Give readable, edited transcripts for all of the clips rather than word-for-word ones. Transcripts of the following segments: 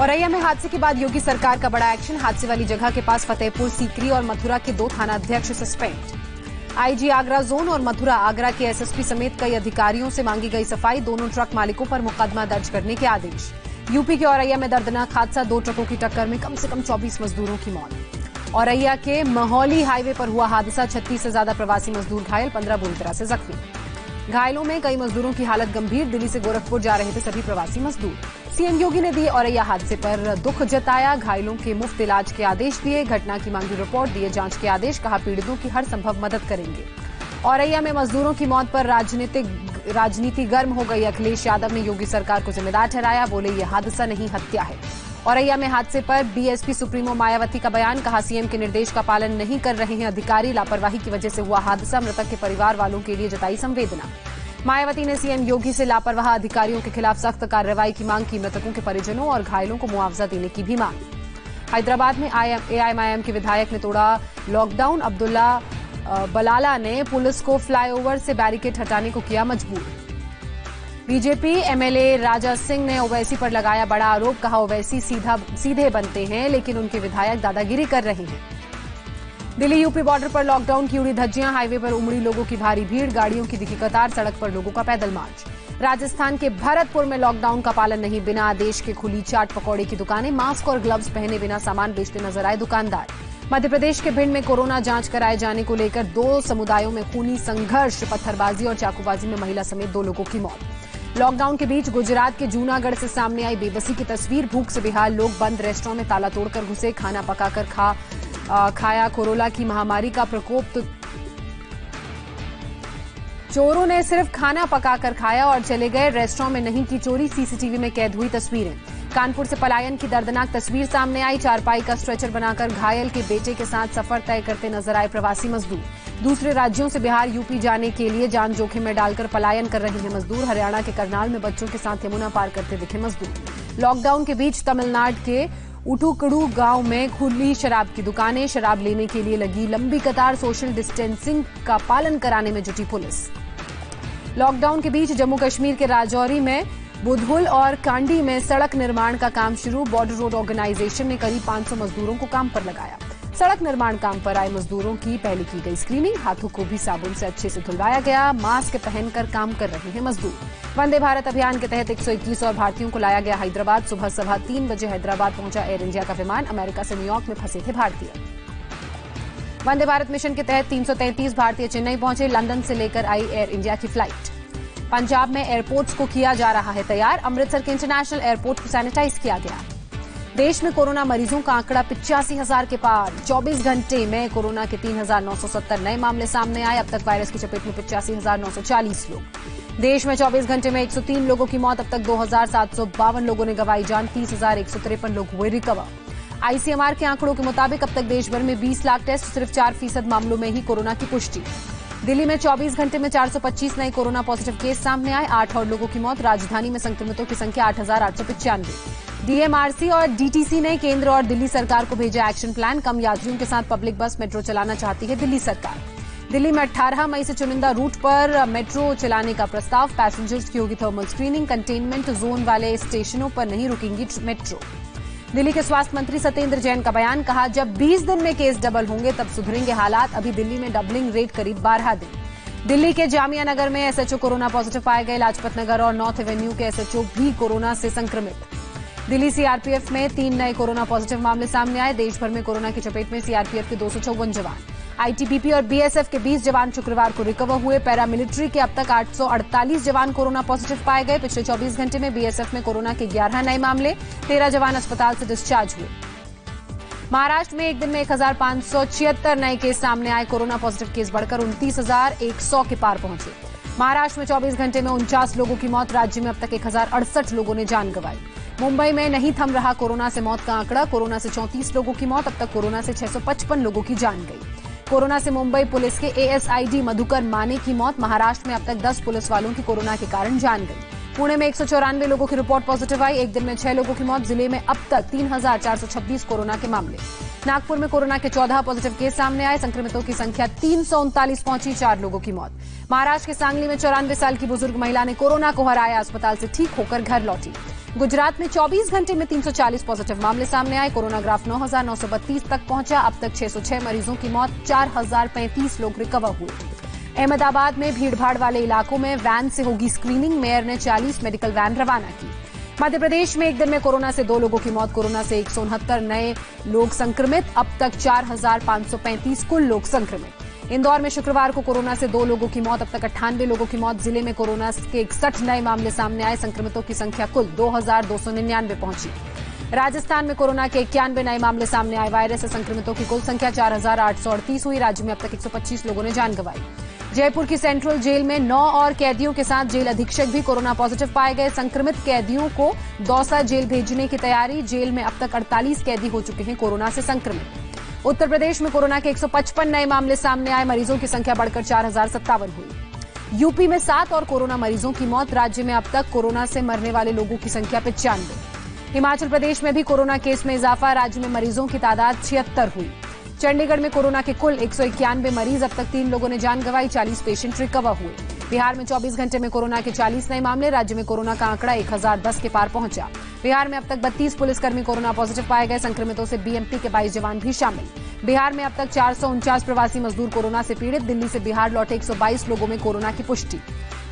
औरैया में हादसे के बाद योगी सरकार का बड़ा एक्शन। हादसे वाली जगह के पास फतेहपुर सीकरी और मथुरा के 2 थानाध्यक्ष सस्पेंड। आईजी आगरा जोन और मथुरा आगरा के एसएसपी समेत कई अधिकारियों से मांगी गई सफाई। दोनों ट्रक मालिकों पर मुकदमा दर्ज करने के आदेश। यूपी के औरैया में दर्दनाक हादसा। 2 ट्रकों की टक्कर में कम से कम 24 मजदूरों की मौत। औरैया के महौली हाईवे पर हुआ हादसा। 36 से ज्यादा प्रवासी मजदूर घायल, 15 बुरी तरह से जख्मी। घायलों में कई मजदूरों की हालत गंभीर। दिल्ली से गोरखपुर जा रहे थे सभी प्रवासी मजदूर। सीएम योगी ने दिए औरैया हादसे पर दुख जताया। घायलों के मुफ्त इलाज के आदेश दिए। घटना की मांगी रिपोर्ट, दिए जांच के आदेश। कहा पीड़ितों की हर संभव मदद करेंगे। औरैया में मजदूरों की मौत पर राजनीति गर्म हो गई। अखिलेश यादव ने योगी सरकार को जिम्मेदार ठहराया। बोले ये हादसा नहीं, हत्या है। औरैया में हादसे पर बीएसपी सुप्रीमो मायावती का बयान। कहा सीएम के निर्देश का पालन नहीं कर रहे हैं अधिकारी। लापरवाही की वजह से हुआ हादसा। मृतक के परिवार वालों के लिए जताई संवेदना। मायावती ने सीएम योगी से लापरवाह अधिकारियों के खिलाफ सख्त कार्रवाई की मांग की। मृतकों के परिजनों और घायलों को मुआवजा देने की भी मांग। हैदराबाद में एआईएमआईएम के विधायक ने तोड़ा लॉकडाउन। अब्दुल्ला बलाला ने पुलिस को फ्लाईओवर से बैरिकेड हटाने को किया मजबूर। बीजेपी एमएलए राजा सिंह ने ओवैसी पर लगाया बड़ा आरोप। कहा ओवैसी सीधे बनते हैं लेकिन उनके विधायक दादागिरी कर रहे हैं। दिल्ली यूपी बॉर्डर पर लॉकडाउन की उड़ी धज्जियां। हाईवे पर उमड़ी लोगों की भारी भीड़। गाड़ियों की दिखी कतार। सड़क पर लोगों का पैदल मार्च। राजस्थान के भरतपुर में लॉकडाउन का पालन नहीं। बिना आदेश के खुली चाट पकौड़े की दुकानें। मास्क और ग्लव्स पहने बिना सामान बेचते नजर आए दुकानदार। मध्य प्रदेश के भिंड में कोरोना जांच कराए जाने को लेकर 2 समुदायों में खूनी संघर्ष। पत्थरबाजी और चाकूबाजी में महिला समेत 2 लोगों की मौत। लॉकडाउन के बीच गुजरात के जूनागढ़ से सामने आई बेबसी की तस्वीर। भूख से बेहाल लोग बंद रेस्टोरेंट में ताला तोड़कर घुसे। खाना पकाकर खाया। कोरोना की महामारी का प्रकोप तो चोरों ने सिर्फ खाना पकाकर खाया और चले गए। रेस्टोरेंट में नहीं की चोरी। सीसीटीवी में कैद हुई तस्वीरें। कानपुर से पलायन की दर्दनाक तस्वीर सामने आई। चारपाई का स्ट्रेचर बनाकर घायल के बेटे के साथ सफर तय करते नजर आए प्रवासी मजदूर। दूसरे राज्यों से बिहार यूपी जाने के लिए जान जोखिम में डालकर पलायन कर रहे हैं मजदूर। हरियाणा के करनाल में बच्चों के साथ यमुना पार करते दिखे मजदूर। लॉकडाउन के बीच तमिलनाडु के उटुकड़ू गांव में खुली शराब की दुकानें। शराब लेने के लिए लगी लंबी कतार। सोशल डिस्टेंसिंग का पालन कराने में जुटी पुलिस। लॉकडाउन के बीच जम्मू कश्मीर के राजौरी में बुधुल और कांडी में सड़क निर्माण का काम शुरू। बॉर्डर रोड ऑर्गेनाइजेशन ने करीब 500 मजदूरों को काम पर लगाया। सड़क निर्माण काम पर आए मजदूरों की पहले की गई स्क्रीनिंग। हाथों को भी साबुन से अच्छे से धुलवाया गया। मास्क पहनकर काम कर रहे हैं मजदूर। वंदे भारत अभियान के तहत 121 और भारतीयों को लाया गया हैदराबाद। सुबह 3:15 बजे हैदराबाद पहुंचा एयर इंडिया का विमान। अमेरिका से न्यूयॉर्क में फंसे थे भारतीय। वंदे भारत मिशन के तहत 333 भारतीय चेन्नई पहुंचे। लंदन से लेकर आई एयर इंडिया की फ्लाइट। पंजाब में एयरपोर्ट्स को किया जा रहा है तैयार। अमृतसर के इंटरनेशनल एयरपोर्ट को सैनिटाइज किया गया। देश में कोरोना मरीजों का आंकड़ा 85,000 के पार। 24 घंटे में कोरोना के 3,970 नए मामले सामने आए। अब तक वायरस की चपेट में 85,940 लोग। देश में 24 घंटे में 103 लोगों की मौत। अब तक 2,752 लोगों ने गंवाई जान। 30,153 लोग हुए रिकवर। आईसीएमआर के आंकड़ों के मुताबिक अब तक देश भर में 20 लाख टेस्ट। सिर्फ 4% मामलों में ही कोरोना की पुष्टि। दिल्ली में 24 घंटे में 425 नए कोरोना पॉजिटिव केस सामने आए। 8 और लोगों की मौत। राजधानी में संक्रमितों की संख्या 8,895। डीएमआरसी और डीटीसी ने केंद्र और दिल्ली सरकार को भेजा एक्शन प्लान। कम यात्रियों के साथ पब्लिक बस मेट्रो चलाना चाहती है दिल्ली सरकार। दिल्ली में 18 मई से चुनिंदा रूट पर मेट्रो चलाने का प्रस्ताव। पैसेंजर्स की होगी थर्मल स्क्रीनिंग। कंटेनमेंट जोन वाले स्टेशनों पर नहीं रुकेंगी मेट्रो। दिल्ली के स्वास्थ्य मंत्री सत्येंद्र जैन का बयान। कहा जब 20 दिन में केस डबल होंगे तब सुधरेंगे हालात। अभी दिल्ली में डबलिंग रेट करीब 12 दिन। दिल्ली के जामिया नगर में एसएचओ कोरोना पॉजिटिव पाए गए। लाजपत नगर और नॉर्थ एवेन्यू के एसएचओ भी कोरोना से संक्रमित। दिल्ली सीआरपीएफ में 3 नए कोरोना पॉजिटिव मामले सामने आए। देश भर में कोरोना की चपेट में सीआरपीएफ के 254 जवान। आईटीबीपी और बीएसएफ के 20 जवान शुक्रवार को रिकवर हुए। पैरामिलिट्री के अब तक 848 जवान कोरोना पॉजिटिव पाए गए। पिछले 24 घंटे में बीएसएफ में कोरोना के 11 नए मामले। 13 जवान अस्पताल से डिस्चार्ज हुए। महाराष्ट्र में एक दिन में 1,576 नए केस सामने आए। कोरोना पॉजिटिव केस बढ़कर 29,100 के पार पहुंचे। महाराष्ट्र में 24 घंटे में 49 लोगों की मौत। राज्य में अब तक 1,068 लोगों ने जान गंवाई। मुंबई में नहीं थम रहा कोरोना से मौत का आंकड़ा। कोरोना से 34 लोगों की मौत। अब तक कोरोना से 655 लोगों की जान गई। कोरोना से मुंबई पुलिस के एएसआईडी मधुकर माने की मौत। महाराष्ट्र में अब तक 10 पुलिस वालों की कोरोना के कारण जान गई। पुणे में 194 लोगों की रिपोर्ट पॉजिटिव आई। एक दिन में 6 लोगों की मौत। जिले में अब तक 3,426 कोरोना के मामले। नागपुर में कोरोना के 14 पॉजिटिव केस सामने आए। संक्रमितों की संख्या 339 पहुंची। 4 लोगों की मौत। महाराष्ट्र के सांगली में 94 साल की बुजुर्ग महिला ने कोरोना को हराया। अस्पताल से ठीक होकर घर लौटी। गुजरात में 24 घंटे में 340 पॉजिटिव मामले सामने आए। कोरोना ग्राफ 9,932 तक पहुंचा। अब तक 606 मरीजों की मौत, 4,035 लोग रिकवर हुए। अहमदाबाद में भीड़भाड़ वाले इलाकों में वैन से होगी स्क्रीनिंग। मेयर ने 40 मेडिकल वैन रवाना की। मध्य प्रदेश में एक दिन में कोरोना से 2 लोगों की मौत। कोरोना से 169 नए लोग संक्रमित। अब तक 4,535 कुल लोग संक्रमित। इंदौर में शुक्रवार को कोरोना से 2 लोगों की मौत। अब तक 98 लोगों की मौत। जिले में कोरोना के 61 नए मामले सामने आए। संक्रमितों की संख्या कुल 2,299 पहुंची। राजस्थान में कोरोना के 91 नए मामले सामने आए। वायरस से संक्रमितों की कुल संख्या 4,838 हुई। राज्य में अब तक 125 लोगों ने जान गंवाई। जयपुर की सेंट्रल जेल में 9 और कैदियों के साथ जेल अधीक्षक भी कोरोना पॉजिटिव पाए गए। संक्रमित कैदियों को दौसा जेल भेजने की तैयारी। जेल में अब तक 48 कैदी हो चुके हैं कोरोना से संक्रमित। उत्तर प्रदेश में कोरोना के 155 नए मामले सामने आए। मरीजों की संख्या बढ़कर 4,057 हुई। यूपी में 7 और कोरोना मरीजों की मौत। राज्य में अब तक कोरोना से मरने वाले लोगों की संख्या 95। हिमाचल प्रदेश में भी कोरोना केस में इजाफा। राज्य में मरीजों की तादाद 76 हुई। चंडीगढ़ में कोरोना के कुल 191 मरीज। अब तक 3 लोगों ने जान गंवाई। 40 पेशेंट रिकवर हुए। बिहार में 24 घंटे में कोरोना के 40 नए मामले। राज्य में कोरोना का आंकड़ा 1,010 के पार पहुंचा। बिहार में अब तक 32 पुलिसकर्मी कोरोना पॉजिटिव पाए गए। संक्रमितों से बीएमपी के 22 जवान भी शामिल। बिहार में अब तक 449 प्रवासी मजदूर कोरोना से पीड़ित। दिल्ली से बिहार लौटे 122 लोगों में कोरोना की पुष्टि।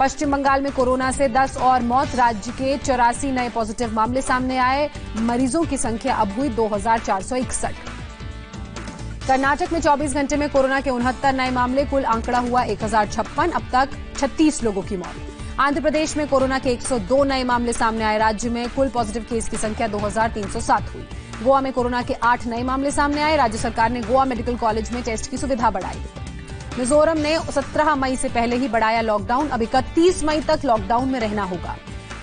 पश्चिम बंगाल में कोरोना से 10 और मौत। राज्य के 84 नए पॉजिटिव मामले सामने आए। मरीजों की संख्या अब हुई 2,461। कर्नाटक में 24 घंटे में कोरोना के 69 नए मामले। कुल आंकड़ा हुआ 1,056। अब तक 36 लोगों की मौत। आंध्र प्रदेश में कोरोना के 102 नए मामले सामने आए। राज्य में कुल पॉजिटिव केस की संख्या 2,307 हुई। गोवा में कोरोना के 8 नए मामले सामने आए। राज्य सरकार ने गोवा मेडिकल कॉलेज में टेस्ट की सुविधा बढ़ाई। मिजोरम ने 17 मई से पहले ही बढ़ाया लॉकडाउन। अब 31 मई तक लॉकडाउन में रहना होगा।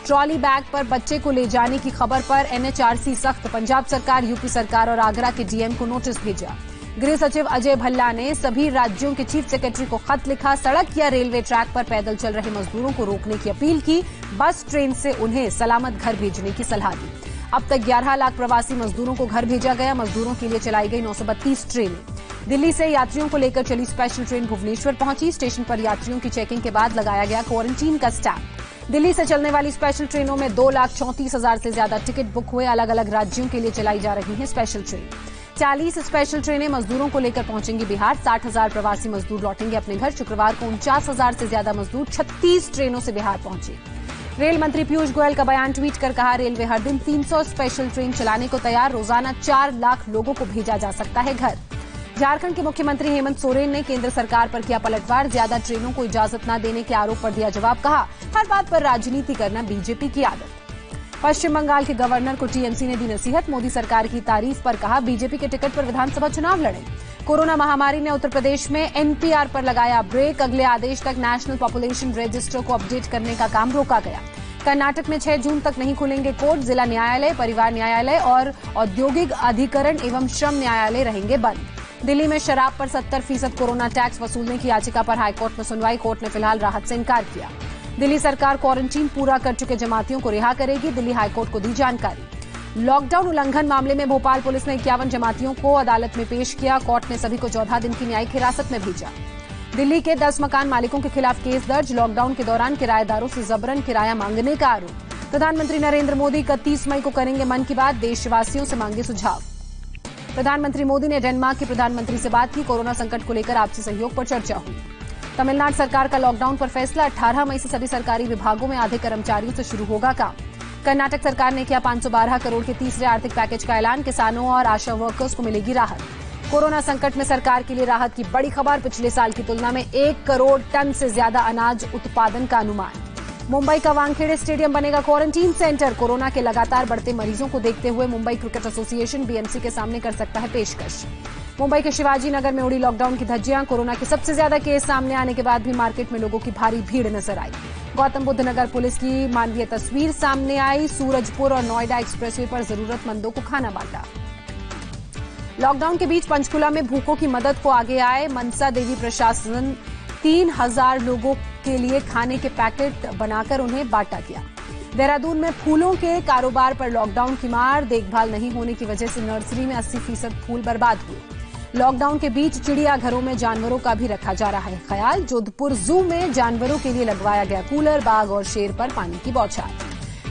ट्रॉली बैग पर बच्चे को ले जाने की खबर पर एनएचआरसी सख्त। पंजाब सरकार, यूपी सरकार और आगरा के डीएम को नोटिस भेजा। गृह सचिव अजय भल्ला ने सभी राज्यों के चीफ सेक्रेटरी को खत लिखा। सड़क या रेलवे ट्रैक पर पैदल चल रहे मजदूरों को रोकने की अपील की। बस, ट्रेन से उन्हें सलामत घर भेजने की सलाह दी। अब तक 11 लाख प्रवासी मजदूरों को घर भेजा गया। मजदूरों के लिए चलाई गई 932 ट्रेनें। दिल्ली से यात्रियों को लेकर चली स्पेशल ट्रेन भुवनेश्वर पहुंची। स्टेशन पर यात्रियों की चेकिंग के बाद लगाया गया क्वारंटीन का स्टैंप। दिल्ली से चलने वाली स्पेशल ट्रेनों में 2,34,000 से ज्यादा टिकट बुक हुए। अलग अलग राज्यों के लिए चलाई जा रही है स्पेशल ट्रेन। 40 स्पेशल ट्रेनें मजदूरों को लेकर पहुंचेंगी बिहार। 60,000 प्रवासी मजदूर लौटेंगे अपने घर। शुक्रवार को 49,000 से ज्यादा मजदूर 36 ट्रेनों से बिहार पहुंचे। रेल मंत्री पीयूष गोयल का बयान ट्वीट कर कहा, रेलवे हर दिन 300 स्पेशल ट्रेन चलाने को तैयार। रोजाना 4 लाख लोगों को भेजा जा सकता है घर। झारखंड के मुख्यमंत्री हेमंत सोरेन ने केंद्र सरकार पर किया पलटवार। ज्यादा ट्रेनों को इजाजत न देने के आरोप पर दिया जवाब। कहा, हर बात पर राजनीति करना बीजेपी की आदत। पश्चिम बंगाल के गवर्नर को टीएमसी ने दी नसीहत। मोदी सरकार की तारीफ पर कहा, बीजेपी के टिकट पर विधानसभा चुनाव लड़े। कोरोना महामारी ने उत्तर प्रदेश में एनपीआर पर लगाया ब्रेक। अगले आदेश तक नेशनल पॉपुलेशन रजिस्टर को अपडेट करने का काम रोका गया। कर्नाटक में 6 जून तक नहीं खुलेंगे कोर्ट। जिला न्यायालय, परिवार न्यायालय और औद्योगिक अधिकरण एवं श्रम न्यायालय रहेंगे बंद। दिल्ली में शराब पर 70% कोरोना टैक्स वसूलने की याचिका पर हाईकोर्ट में सुनवाई। कोर्ट ने फिलहाल राहत से इनकार किया। दिल्ली सरकार क्वारंटीन पूरा कर चुके जमातियों को रिहा करेगी। दिल्ली हाईकोर्ट को दी जानकारी। लॉकडाउन उल्लंघन मामले में भोपाल पुलिस ने 51 जमातियों को अदालत में पेश किया। कोर्ट ने सभी को 14 दिन की न्यायिक हिरासत में भेजा। दिल्ली के 10 मकान मालिकों के खिलाफ केस दर्ज। लॉकडाउन के दौरान किराएदारों से जबरन किराया मांगने का आरोप। प्रधानमंत्री नरेंद्र मोदी 31 मई को करेंगे मन की बात। देशवासियों से मांगे सुझाव। प्रधानमंत्री मोदी ने डेनमार्क के प्रधानमंत्री से बात की। कोरोना संकट को लेकर आपसी सहयोग पर चर्चा हुई। तमिलनाडु सरकार का लॉकडाउन पर फैसला। 18 मई से सभी सरकारी विभागों में आधे कर्मचारियों से शुरू होगा काम। कर्नाटक सरकार ने किया 512 करोड़ के तीसरे आर्थिक पैकेज का ऐलान। किसानों और आशा वर्कर्स को मिलेगी राहत। कोरोना संकट में सरकार के लिए राहत की बड़ी खबर। पिछले साल की तुलना में 1 करोड़ टन से ज्यादा अनाज उत्पादन का अनुमान। मुंबई का वानखेड़े स्टेडियम बनेगा क्वारंटीन सेंटर। कोरोना के लगातार बढ़ते मरीजों को देखते हुए मुंबई क्रिकेट एसोसिएशन बीएमसी के सामने कर सकता है पेशकश। मुंबई के शिवाजी नगर में उड़ी लॉकडाउन की धज्जियां। कोरोना के सबसे ज्यादा केस सामने आने के बाद भी मार्केट में लोगों की भारी भीड़ नजर आई। गौतम बुद्ध नगर पुलिस की मानवीय तस्वीर सामने आई। सूरजपुर और नोएडा एक्सप्रेसवे पर जरूरतमंदों को खाना बांटा। लॉकडाउन के बीच पंचकुला में भूखों की मदद को आगे आए मनसा देवी प्रशासन। 3,000 लोगों के लिए खाने के पैकेट बनाकर उन्हें बांटा गया। देहरादून में फूलों के कारोबार पर लॉकडाउन की मार। देखभाल नहीं होने की वजह से नर्सरी में 80% फूल बर्बाद हुए। लॉकडाउन के बीच चिड़ियाघरों में जानवरों का भी रखा जा रहा है ख्याल। जोधपुर जू में जानवरों के लिए लगवाया गया कूलर। बाघ और शेर पर पानी की बौछार।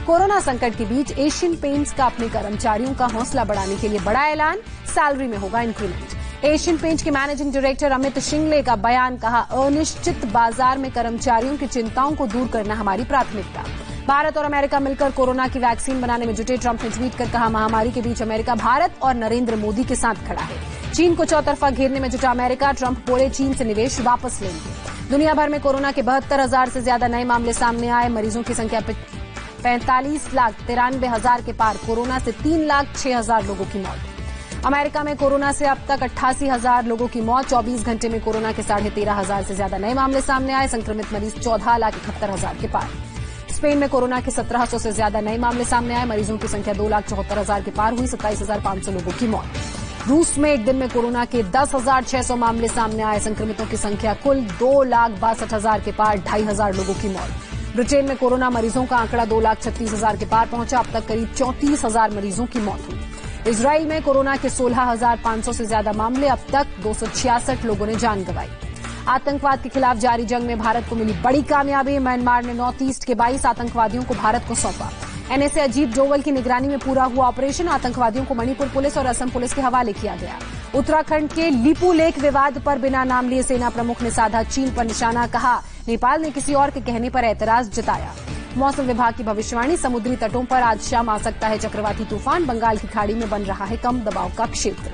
कोरोना संकट के बीच एशियन पेंट्स का अपने कर्मचारियों का हौसला बढ़ाने के लिए बड़ा ऐलान, सैलरी में होगा इंक्रीमेंट। एशियन पेंट्स के मैनेजिंग डायरेक्टर अमित शिंगले का बयान, कहा अनिश्चित बाजार में कर्मचारियों की चिंताओं को दूर करना हमारी प्राथमिकता। भारत और अमेरिका मिलकर कोरोना की वैक्सीन बनाने में जुटे, ट्रंप ने ट्वीट कर कहा महामारी के बीच अमेरिका भारत और नरेंद्र मोदी के साथ खड़ा है। चीन को चौतरफा घेरने में जुटा अमेरिका, ट्रंप बोले चीन से निवेश वापस लेंगे। दुनिया भर में कोरोना के 72,000 से ज्यादा नए मामले सामने आए, मरीजों की संख्या 45,93,000 के पार, कोरोना से 3,06,000 लोगों की मौत। अमेरिका में कोरोना से अब तक 88,000 लोगों की मौत, 24 घंटे में कोरोना के 13,500 से ज्यादा नए मामले सामने आए, संक्रमित मरीज 14,71,000 के पार। स्पेन में कोरोना के 1700 से ज्यादा नए मामले सामने आए, मरीजों की संख्या 2,74,000 के पार हुई, 27,500 लोगों की मौत। रूस में एक दिन में कोरोना के 10,600 मामले सामने आए, संक्रमितों की संख्या कुल 2,62,000 के पार, 2,500 लोगों की मौत। ब्रिटेन में कोरोना मरीजों का आंकड़ा 2,36,000 के पार पहुंचा, अब तक करीब 34,000 मरीजों की मौत हुई। इजराइल में कोरोना के 16,500 से ज्यादा मामले, अब तक 266 लोगों ने जान गंवाई। आतंकवाद के खिलाफ जारी जंग में भारत को मिली बड़ी कामयाबी, म्यांमार ने नॉर्थ ईस्ट के 22 आतंकवादियों को भारत को सौंपा। एनएसए अजीत डोवल की निगरानी में पूरा हुआ ऑपरेशन, आतंकवादियों को मणिपुर पुलिस और असम पुलिस के हवाले किया गया। उत्तराखंड के लिपू लेक विवाद पर बिना नाम लिए सेना प्रमुख ने साधा चीन पर निशाना, कहा नेपाल ने किसी और के कहने पर ऐतराज जताया। मौसम विभाग की भविष्यवाणी, समुद्री तटों पर आज शाम आ सकता है चक्रवाती तूफान, बंगाल की खाड़ी में बन रहा है कम दबाव का क्षेत्र।